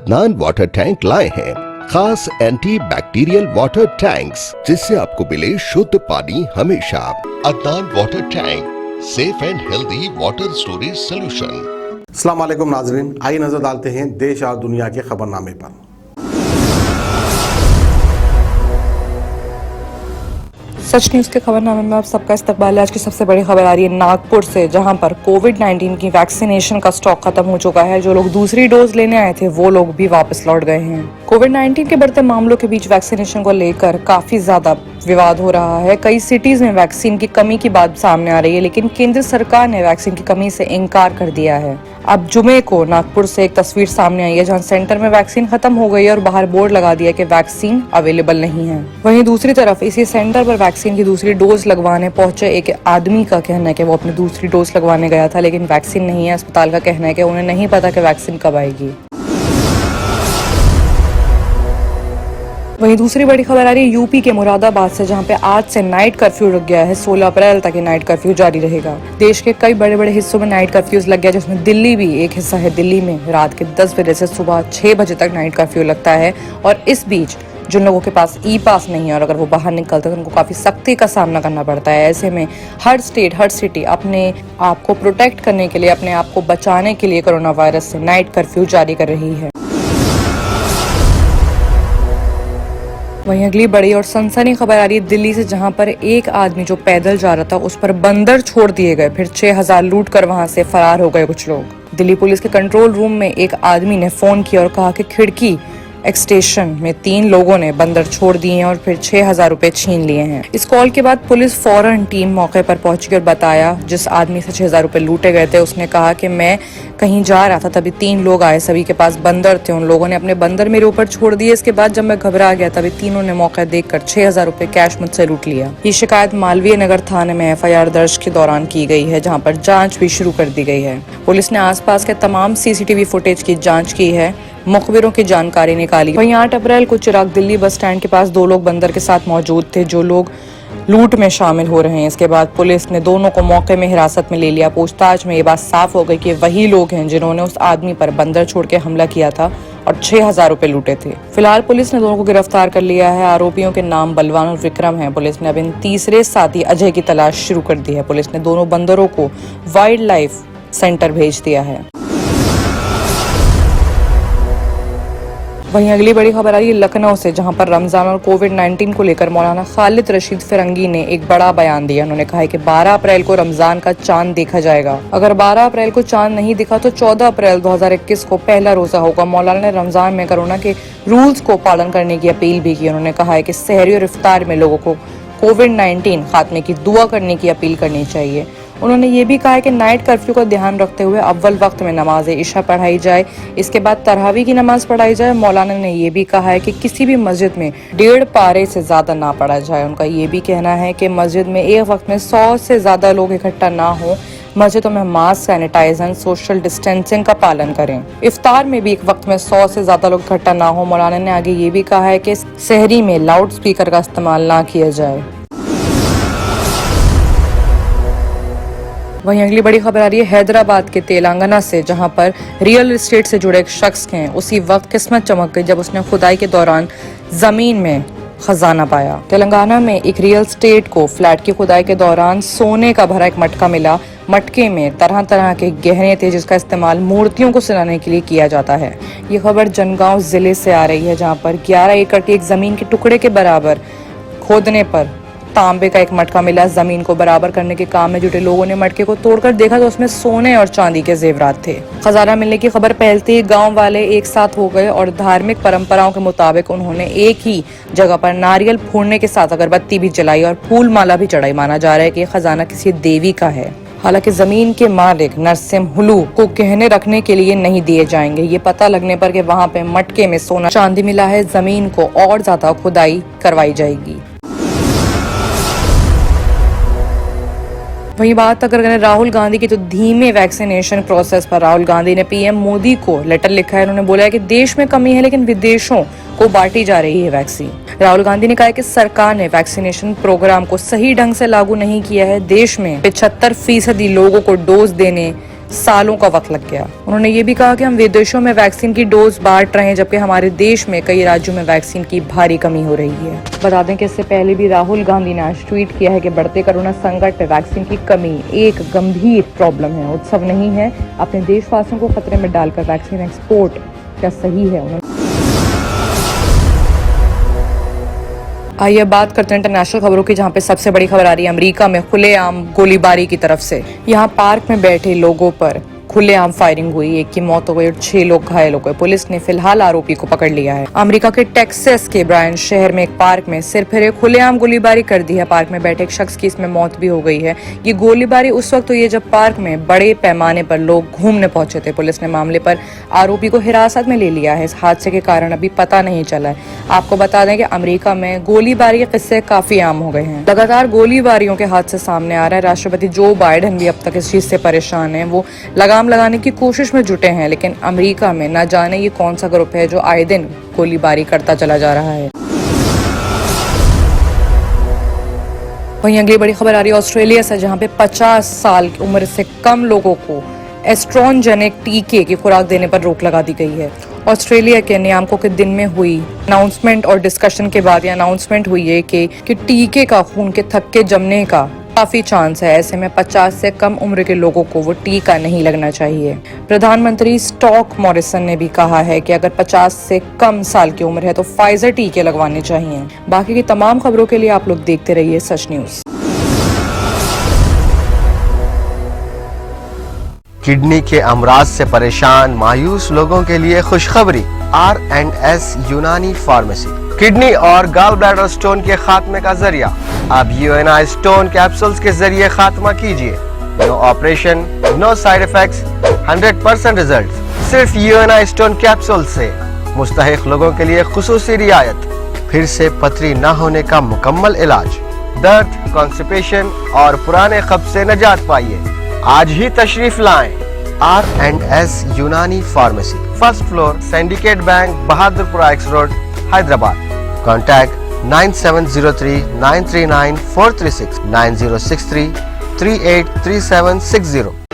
Adnan water tank लाए हैं खास एंटी बैक्टीरियल वाटर टैंक्स, जिससे आपको मिले शुद्ध पानी हमेशा। Adnan water tank, safe and healthy water storage solution. अस्सलाम वालेकुम नाजरीन, आइए नजर डालते हैं देश और दुनिया के खबरनामे पर। सच न्यूज़ के खबरनामे में आप सबका इस्तकबाल है। आज की सबसे बड़ी खबर आ रही है नागपुर से, जहां पर कोविड-19 की वैक्सीनेशन का स्टॉक खत्म हो चुका है। जो लोग दूसरी डोज लेने आए थे वो लोग भी वापस लौट गए हैं। कोविड-19 के बढ़ते मामलों के बीच वैक्सीनेशन को लेकर काफी ज्यादा विवाद हो रहा है। कई सिटीज में वैक्सीन की कमी की बात सामने आ रही है, लेकिन केंद्र सरकार ने वैक्सीन की कमी से इनकार कर दिया है। अब जुमे को नागपुर से एक तस्वीर सामने आई है, जहां सेंटर में वैक्सीन खत्म हो गई है और बाहर बोर्ड लगा दिया कि वैक्सीन अवेलेबल नहीं है। वहीं दूसरी तरफ इसी सेंटर पर वैक्सीन की दूसरी डोज लगवाने पहुंचे एक आदमी का कहना है कि वो अपनी दूसरी डोज लगवाने गया था, लेकिन वैक्सीन नहीं है। अस्पताल का कहना है कि उन्हें नहीं पता कि वैक्सीन कब आएगी। वहीं दूसरी बड़ी खबर आ रही है यूपी के मुरादाबाद से, जहां पे आज से नाइट कर्फ्यू रुक गया है। 16 अप्रैल तक ये नाइट कर्फ्यू जारी रहेगा। देश के कई बड़े बड़े हिस्सों में नाइट कर्फ्यूज लग गया, जिसमें दिल्ली भी एक हिस्सा है। दिल्ली में रात के 10 बजे से सुबह 6 बजे तक नाइट कर्फ्यू लगता है, और इस बीच जिन लोगों के पास ई पास नहीं है और अगर वो बाहर निकलते हैं तो उनको काफी सख्ती का सामना करना पड़ता है। ऐसे में हर स्टेट, हर सिटी अपने आप को प्रोटेक्ट करने के लिए, अपने आप को बचाने के लिए कोरोना वायरस से नाइट कर्फ्यू जारी कर रही है। वहीं अगली बड़ी और सनसनी खबर आ रही है दिल्ली से, जहां पर एक आदमी जो पैदल जा रहा था उस पर बंदर छोड़ दिए गए, फिर 6000 लूट कर वहां से फरार हो गए कुछ लोग। दिल्ली पुलिस के कंट्रोल रूम में एक आदमी ने फोन किया और कहा कि खिड़की एक्सटेशन में 3 लोगों ने बंदर छोड़ दिए हैं और फिर 6000 रुपए छीन लिए हैं। इस कॉल के बाद पुलिस फौरन टीम मौके पर पहुंची और बताया, जिस आदमी से 6000 रुपए लूटे गए थे उसने कहा कि मैं कहीं जा रहा था, तभी 3 लोग आए, सभी के पास बंदर थे। उन लोगों ने अपने बंदर मेरे ऊपर छोड़ दिए। इसके बाद जब मैं घबरा गया तभी तीनों ने मौका देखकर 6000 रुपए कैश मुझसे लूट लिया। ये शिकायत मालवीय नगर थाने में FIR दर्ज के दौरान की गई है, जहाँ पर जाँच भी शुरू कर दी गई है। पुलिस ने आसपास के तमाम CCTV फुटेज की जाँच की है, मुखबिरों की जानकारी निकाली। वहीं 8 अप्रैल को चिराग दिल्ली बस स्टैंड के पास 2 लोग बंदर के साथ मौजूद थे, जो लोग लूट में शामिल हो रहे हैं। इसके बाद पुलिस ने दोनों को मौके में हिरासत में ले लिया। पूछताछ में ये बात साफ हो गई कि वही लोग हैं जिन्होंने उस आदमी पर बंदर छोड़ के हमला किया था और 6000 रुपए लूटे थे। फिलहाल पुलिस ने दोनों को गिरफ्तार कर लिया है। आरोपियों के नाम बलवान और विक्रम हैं। पुलिस ने अब इन तीसरे साथी अजय की तलाश शुरू कर दी है। पुलिस ने दोनों बंदरों को वाइल्ड लाइफ सेंटर भेज दिया है। वहीं अगली बड़ी खबर आ रही है लखनऊ से, जहां पर रमजान और कोविड-19 को लेकर मौलाना खालिद रशीद फिरंगी ने एक बड़ा बयान दिया। उन्होंने कहा है कि 12 अप्रैल को रमजान का चांद देखा जाएगा। अगर 12 अप्रैल को चांद नहीं दिखा तो 14 अप्रैल 2021 को पहला रोजा होगा। मौलाना ने रमजान में कोरोना के रूल्स को पालन करने की अपील भी की। उन्होंने कहा है कि सहरी और इफ्तार में लोगों को कोविड-19 खात्मे की दुआ करने की अपील करनी चाहिए। उन्होंने ये भी कहा है कि नाइट कर्फ्यू का ध्यान रखते हुए अव्वल वक्त में नमाज इशा पढ़ाई जाए, इसके बाद तरावी की नमाज पढ़ाई जाए। मौलाना ने ये भी कहा है कि किसी भी मस्जिद में 1.5 पारे से ज्यादा ना पढ़ा जाए। उनका ये भी कहना है कि मस्जिद में एक वक्त में 100 से ज्यादा लोग इकट्ठा ना हो। मस्जिदों में मास्क, सैनिटाइजर, सोशल डिस्टेंसिंग का पालन करें। इफ्तार में भी एक वक्त में 100 से ज्यादा लोग इकट्ठा ना हो। मौलाना ने आगे ये भी कहा है कि सहरी में लाउड स्पीकर का इस्तेमाल ना किया जाए। वहीं अगली बड़ी खबर आ रही है हैदराबाद के तेलंगाना से, जहां पर रियल एस्टेट से जुड़े एक शख्स हैं उसी वक्त किस्मत चमक गई जब उसने खुदाई के दौरान जमीन में खजाना पाया। तेलंगाना में एक रियल एस्टेट को फ्लैट की खुदाई के दौरान सोने का भरा एक मटका मिला। मटके में तरह तरह के गहने थे, जिसका इस्तेमाल मूर्तियों को सजाने के लिए किया जाता है। ये खबर जनगांव जिले से आ रही है, जहाँ पर 11 एकड़ की एक जमीन के टुकड़े के बराबर खोदने पर तांबे का एक मटका मिला। जमीन को बराबर करने के काम में जुटे लोगों ने मटके को तोड़कर देखा तो उसमें सोने और चांदी के जेवरात थे। खजाना मिलने की खबर फैलते ही गांव वाले एक साथ हो गए और धार्मिक परंपराओं के मुताबिक उन्होंने एक ही जगह पर नारियल फोड़ने के साथ अगरबत्ती भी जलाई और फूल माला भी चढ़ाई। माना जा रहा है कि खजाना किसी देवी का है। हालांकि जमीन के मालिक नरसिम्हुलू को गहने रखने के लिए नहीं दिए जाएंगे। ये पता लगने पर कि वहां पे मटके में सोना चांदी मिला है, जमीन को और ज्यादा खुदाई करवाई जाएगी। वहीं बात अगर करें राहुल गांधी की, तो धीमे वैक्सीनेशन प्रोसेस पर राहुल गांधी ने PM मोदी को लेटर लिखा है। उन्होंने बोला है कि देश में कमी है लेकिन विदेशों को बांटी जा रही है वैक्सीन। राहुल गांधी ने कहा कि सरकार ने वैक्सीनेशन प्रोग्राम को सही ढंग से लागू नहीं किया है। देश में 75% लोगों को डोज देने सालों का वक्त लग गया। उन्होंने ये भी कहा कि हम विदेशों में वैक्सीन की डोज बांट रहे हैं, जबकि हमारे देश में कई राज्यों में वैक्सीन की भारी कमी हो रही है। बता दें कि इससे पहले भी राहुल गांधी ने आज ट्वीट किया है कि बढ़ते कोरोना संकट में वैक्सीन की कमी एक गंभीर प्रॉब्लम है, उत्सव नहीं है। अपने देशवासियों को खतरे में डालकर वैक्सीन एक्सपोर्ट क्या सही है? आइए बात करते हैं इंटरनेशनल खबरों की, जहां पे सबसे बड़ी खबर आ रही है अमेरिका में खुलेआम गोलीबारी की तरफ से। यहां पार्क में बैठे लोगों पर खुलेआम फायरिंग हुई, एक की मौत हो गई और 6 लोग घायल हो गए। पुलिस ने फिलहाल आरोपी को पकड़ लिया है। अमेरिका के टेक्सास के ब्रायन शहर में एक पार्क में सिर फिरे खुलेआम गोलीबारी कर दी है। पार्क में बैठे एक शख्स की इसमें मौत भी हो गई है। ये गोलीबारी उस वक्त हुई है जब पार्क में बड़े पैमाने पर लोग घूमने पहुंचे थे। पुलिस ने मामले पर आरोपी को हिरासत में ले लिया है। इस हादसे के कारण अभी पता नहीं चला है। आपको बता दें कि अमेरिका में गोलीबारी के किस्से काफी आम हो गए हैं। लगातार गोलीबारियों के हादसे सामने आ रहा है। राष्ट्रपति जो बाइडेन भी अब तक इस चीज से परेशान है। वो लगाम लगाने की कोशिश में जुटे हैं, लेकिन अमेरिका में न जाने ये कौन सा ग्रुप है जो आए दिन गोलीबारी करता चला जा रहा है। वहीं अगली बड़ी खबर आ रही है ऑस्ट्रेलिया से, जहां पे 50 साल की उम्र से कम लोगों को एस्ट्रोजेनिक टीके की खुराक देने पर रोक लगा दी गई है। ऑस्ट्रेलिया के नियामकों के दिन में हुई अनाउंसमेंट और डिस्कशन के बाद ये अनाउंसमेंट हुई है कि टीके का खून के थक्के जमने का काफी चांस है। ऐसे में 50 से कम उम्र के लोगों को वो टीका नहीं लगना चाहिए। प्रधानमंत्री स्कॉट मॉरिसन ने भी कहा है कि अगर 50 से कम साल की उम्र है तो फाइजर टीके लगवाने चाहिए। बाकी की तमाम खबरों के लिए आप लोग देखते रहिए सच न्यूज। किडनी के अमराज से परेशान मायूस लोगों के लिए खुशखबरी। R&S यूनानी फार्मेसी किडनी और गॉल ब्लैडर स्टोन के खात्मे का जरिया। अब UNI स्टोन कैप्सूल्स के जरिए खात्मा कीजिए। No operation, no side effects, 100% result. सिर्फ UNI स्टोन कैप्सूल से मुस्तहिक लोगों के लिए खुसूसी रियायत। फिर से पथरी न होने का मुकम्मल इलाज। दर्द, कॉन्स्टिपेशन और पुराने कब्ज से निजात पाइए। आज ही तशरीफ लाएं। R&S यूनानी pharmacy, first floor, syndicate bank, Bahadurpura x road, Hyderabad. Contact 9703 939 436 9063 383760।